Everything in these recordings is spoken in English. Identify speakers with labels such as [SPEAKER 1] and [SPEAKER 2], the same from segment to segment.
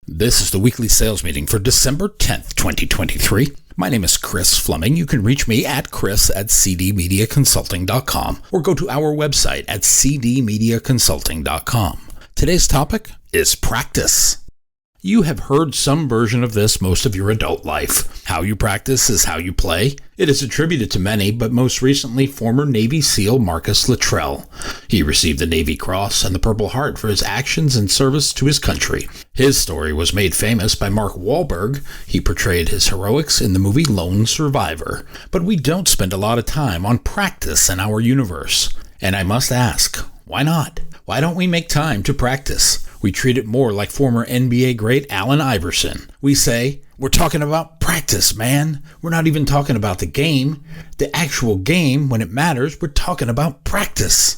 [SPEAKER 1] This is the weekly sales meeting for December 10th, 2023. My name is Chris Fleming. You can reach me at chris@cdmediaconsulting.com or go to our website at cdmediaconsulting.com. Today's topic is practice. You have heard some version of this most of your adult life. How you practice is how you play. It is attributed to many, but most recently former Navy SEAL Marcus Luttrell. He received the Navy Cross and the Purple Heart for his actions in service to his country. His story was made famous by Mark Wahlberg. He portrayed his heroics in the movie Lone Survivor. But we don't spend a lot of time on practice in our universe. And I must ask, why not? Why don't we make time to practice? We treat it more like former NBA great Allen Iverson. We say, we're talking about practice, man. We're not even talking about the game. The actual game, when it matters, we're talking about practice.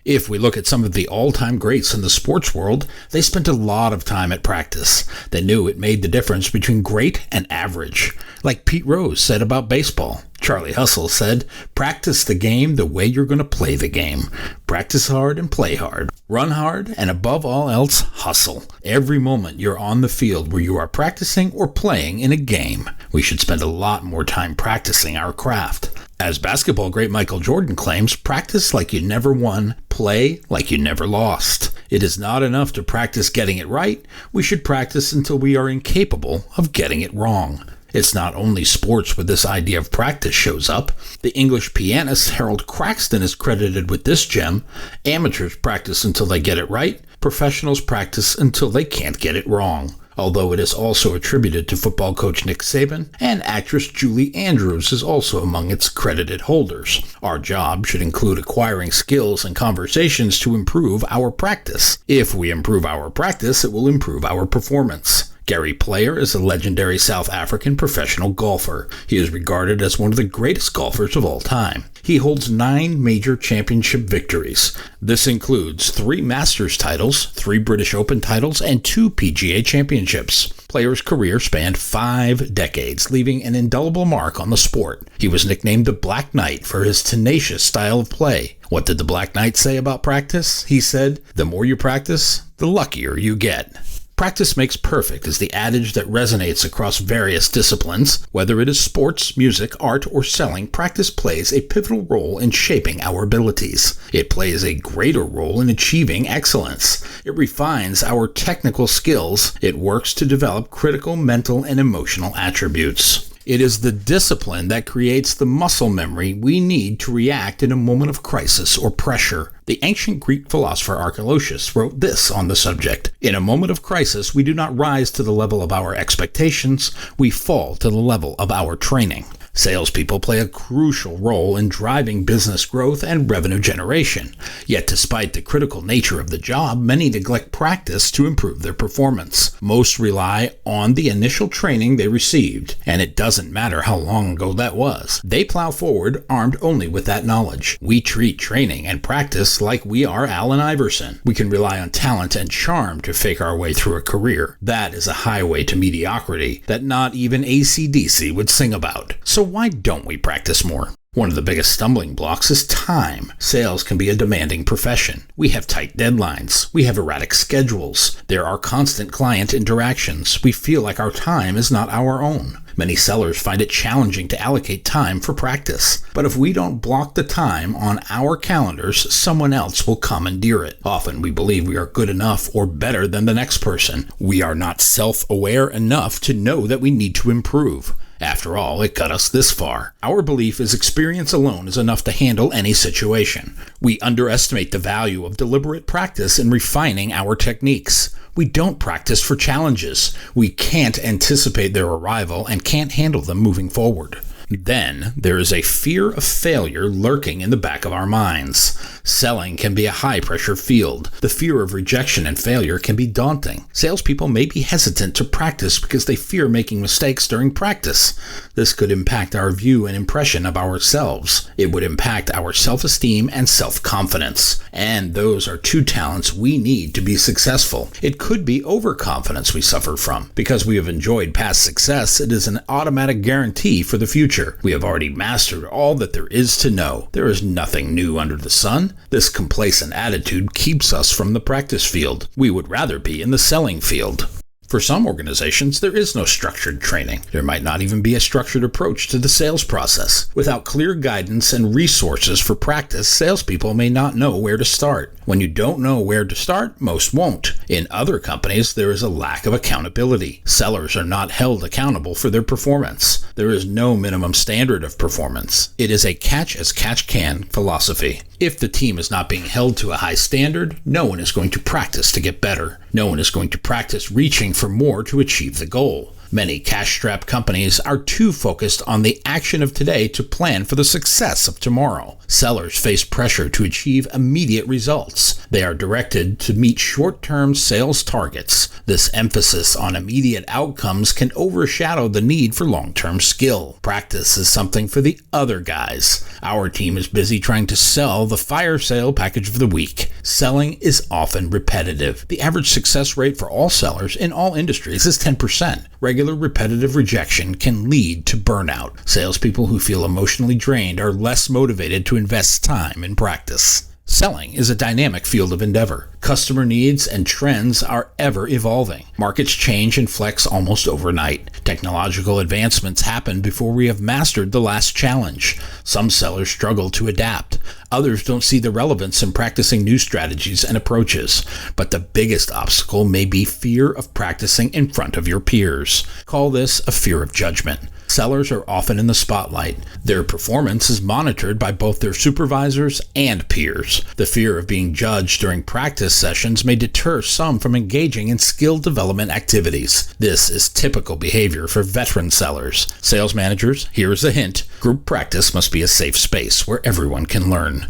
[SPEAKER 1] If we look at some of the all-time greats in the sports world, they spent a lot of time at practice. They knew it made the difference between great and average. Like Pete Rose said about baseball. Charlie Hustle said, practice the game the way you're going to play the game. Practice hard and play hard. Run hard and above all else, hustle. Every moment you're on the field where you are practicing or playing in a game. We should spend a lot more time practicing our craft. As basketball great Michael Jordan claims, practice like you never won, play like you never lost. It is not enough to practice getting it right. We should practice until we are incapable of getting it wrong. It's not only sports where this idea of practice shows up. The English pianist Harold Craxton is credited with this gem. Amateurs practice until they get it right. Professionals practice until they can't get it wrong. Although it is also attributed to football coach Nick Saban, and actress Julie Andrews is also among its credited holders. Our job should include acquiring skills and conversations to improve our practice. If we improve our practice, it will improve our performance. Gary Player is a legendary South African professional golfer. He is regarded as one of the greatest golfers of all time. He holds 9 major championship victories. This includes 3 Masters titles, 3 British Open titles, and 2 PGA championships. Player's career spanned 5 decades, leaving an indelible mark on the sport. He was nicknamed the Black Knight for his tenacious style of play. What did the Black Knight say about practice? He said, the more you practice, the luckier you get. Practice makes perfect is the adage that resonates across various disciplines. Whether it is sports, music, art, or selling, practice plays a pivotal role in shaping our abilities. It plays a greater role in achieving excellence. It refines our technical skills. It works to develop critical mental and emotional attributes. It is the discipline that creates the muscle memory we need to react in a moment of crisis or pressure. The ancient Greek philosopher Archilochus wrote this on the subject. In a moment of crisis, we do not rise to the level of our expectations, we fall to the level of our training. Salespeople play a crucial role in driving business growth and revenue generation. Yet despite the critical nature of the job, many neglect practice to improve their performance. Most rely on the initial training they received, and it doesn't matter how long ago that was. They plow forward armed only with that knowledge. We treat training and practice like we are Allen Iverson. We can rely on talent and charm to fake our way through a career. That is a highway to mediocrity that not even AC/DC would sing about. So why don't we practice more? One of the biggest stumbling blocks is time. Sales can be a demanding profession. We have tight deadlines. We have erratic schedules. There are constant client interactions. We feel like our time is not our own. Many sellers find it challenging to allocate time for practice. But if we don't block the time on our calendars, someone else will commandeer it. Often we believe we are good enough or better than the next person. We are not self-aware enough to know that we need to improve. After all, it got us this far. Our belief is experience alone is enough to handle any situation. We underestimate the value of deliberate practice in refining our techniques. We don't practice for challenges. We can't anticipate their arrival and can't handle them moving forward. Then there is a fear of failure lurking in the back of our minds. Selling can be a high-pressure field. The fear of rejection and failure can be daunting. Salespeople may be hesitant to practice because they fear making mistakes during practice. This could impact our view and impression of ourselves. It would impact our self-esteem and self-confidence. And those are 2 talents we need to be successful. It could be overconfidence we suffer from. Because we have enjoyed past success, it is an automatic guarantee for the future. We have already mastered all that there is to know. There is nothing new under the sun. This complacent attitude keeps us from the practice field. We would rather be in the selling field. For some organizations, there is no structured training. There might not even be a structured approach to the sales process. Without clear guidance and resources for practice, salespeople may not know where to start. When you don't know where to start, most won't. In other companies, there is a lack of accountability. Sellers are not held accountable for their performance. There is no minimum standard of performance. It is a catch-as-catch-can philosophy. If the team is not being held to a high standard, no one is going to practice to get better. No one is going to practice reaching for more to achieve the goal. Many cash-strapped companies are too focused on the action of today to plan for the success of tomorrow. Sellers face pressure to achieve immediate results. They are directed to meet short-term sales targets. This emphasis on immediate outcomes can overshadow the need for long-term skill. Practice is something for the other guys. Our team is busy trying to sell the fire sale package of the week. Selling is often repetitive. The average success rate for all sellers in all industries is 10%. Regular repetitive rejection can lead to burnout. Salespeople who feel emotionally drained are less motivated to invest time in practice. Selling is a dynamic field of endeavor. Customer needs and trends are ever evolving. Markets change and flex almost overnight. Technological advancements happen before we have mastered the last challenge. Some sellers struggle to adapt. Others don't see the relevance in practicing new strategies and approaches. But the biggest obstacle may be fear of practicing in front of your peers. Call this a fear of judgment. Sellers are often in the spotlight. Their performance is monitored by both their supervisors and peers. The fear of being judged during practice sessions may deter some from engaging in skill development activities. This is typical behavior for veteran sellers. Sales managers, here is a hint: group practice must be a safe space where everyone can learn.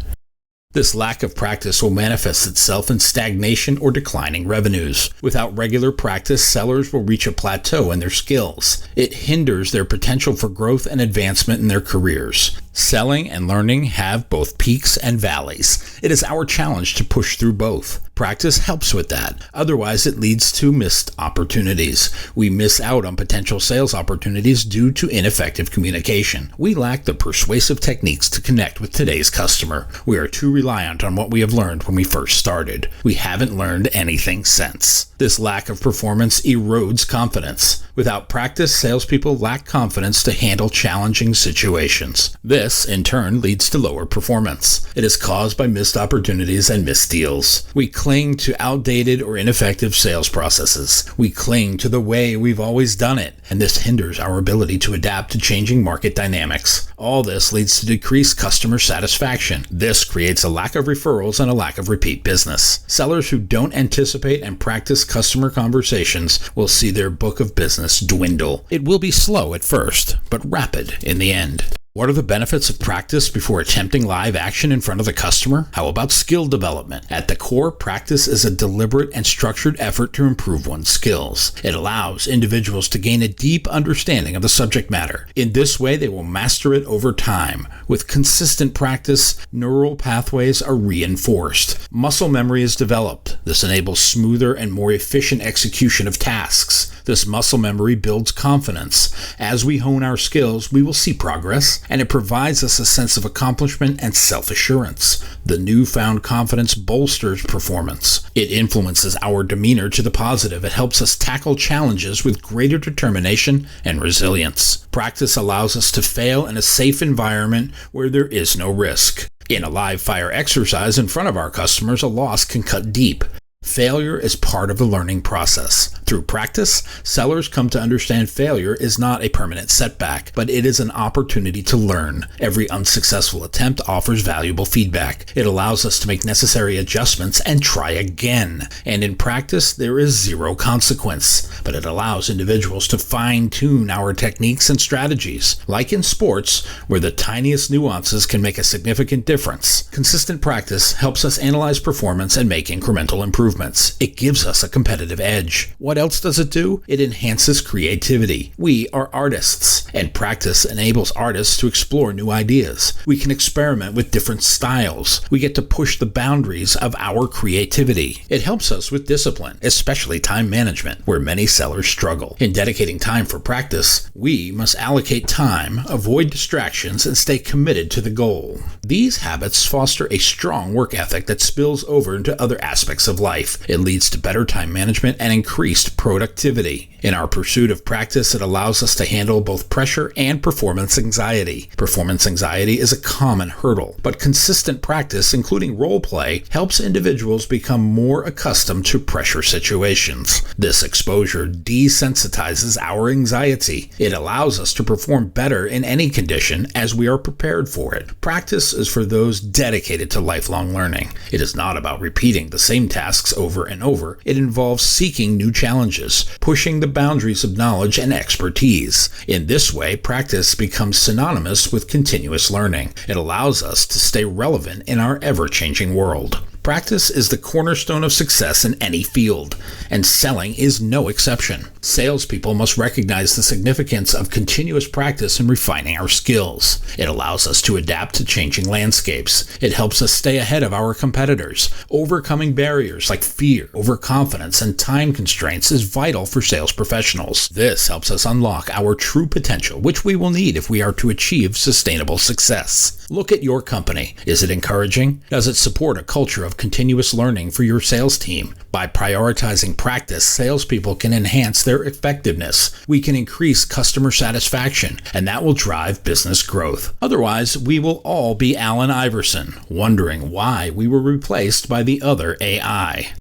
[SPEAKER 1] This lack of practice will manifest itself in stagnation or declining revenues. Without regular practice, sellers will reach a plateau in their skills. It hinders their potential for growth and advancement in their careers. Selling and learning have both peaks and valleys. It is our challenge to push through both. Practice helps with that. Otherwise, it leads to missed opportunities. We miss out on potential sales opportunities due to ineffective communication. We lack the persuasive techniques to connect with today's customer. We are too reliant on what we have learned when we first started. We haven't learned anything since. This lack of performance erodes confidence. Without practice, salespeople lack confidence to handle challenging situations. This, in turn, leads to lower performance. It is caused by missed opportunities and missed deals. We cling to outdated or ineffective sales processes. We cling to the way we've always done it, and this hinders our ability to adapt to changing market dynamics. All this leads to decreased customer satisfaction. This creates a lack of referrals and a lack of repeat business. Sellers who don't anticipate and practice customer conversations will see their book of business dwindle. It will be slow at first, but rapid in the end. What are the benefits of practice before attempting live action in front of the customer? How about skill development? At the core, practice is a deliberate and structured effort to improve one's skills. It allows individuals to gain a deep understanding of the subject matter. In this way, they will master it over time. With consistent practice, neural pathways are reinforced. Muscle memory is developed. This enables smoother and more efficient execution of tasks. This muscle memory builds confidence. As we hone our skills, we will see progress, and it provides us a sense of accomplishment and self-assurance. The newfound confidence bolsters performance. It influences our demeanor to the positive. It helps us tackle challenges with greater determination and resilience. Practice allows us to fail in a safe environment where there is no risk. In a live fire exercise in front of our customers, a loss can cut deep. Failure is part of the learning process. Through practice, sellers come to understand failure is not a permanent setback, but it is an opportunity to learn. Every unsuccessful attempt offers valuable feedback. It allows us to make necessary adjustments and try again. And in practice, there is zero consequence, but it allows individuals to fine-tune our techniques and strategies. Like in sports, where the tiniest nuances can make a significant difference, consistent practice helps us analyze performance and make incremental improvements. It gives us a competitive edge. What else does it do? It enhances creativity. We are artists, and practice enables artists to explore new ideas. We can experiment with different styles. We get to push the boundaries of our creativity. It helps us with discipline, especially time management, where many sellers struggle. In dedicating time for practice, we must allocate time, avoid distractions, and stay committed to the goal. These habits foster a strong work ethic that spills over into other aspects of life. life. It leads to better time management and increased productivity. In our pursuit of practice, it allows us to handle both pressure and performance anxiety. Performance anxiety is a common hurdle, but consistent practice, including role play, helps individuals become more accustomed to pressure situations. This exposure desensitizes our anxiety. It allows us to perform better in any condition as we are prepared for it. Practice is for those dedicated to lifelong learning. It is not about repeating the same tasks over and over. It involves seeking new challenges, pushing the boundaries of knowledge and expertise. In this way, practice becomes synonymous with continuous learning. It allows us to stay relevant in our ever-changing world. Practice is the cornerstone of success in any field, and selling is no exception. Salespeople must recognize the significance of continuous practice in refining our skills. It allows us to adapt to changing landscapes. It helps us stay ahead of our competitors. Overcoming barriers like fear, overconfidence, and time constraints is vital for sales professionals. This helps us unlock our true potential, which we will need if we are to achieve sustainable success. Look at your company. Is it encouraging? Does it support a culture of continuous learning for your sales team? By prioritizing practice, salespeople can enhance their effectiveness. We can increase customer satisfaction, and that will drive business growth. Otherwise, we will all be Allen Iverson, wondering why we were replaced by the other AI.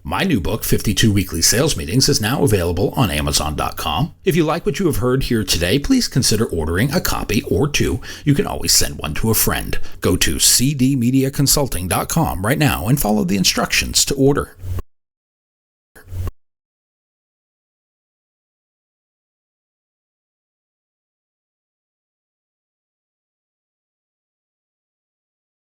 [SPEAKER 1] My new book, 52 Weekly Sales Meetings, is now available on Amazon.com. If you like what you have heard here today, please consider ordering a copy or two. You can always send one to a friend. Go to cdmediaconsulting.com right now and follow the instructions to order.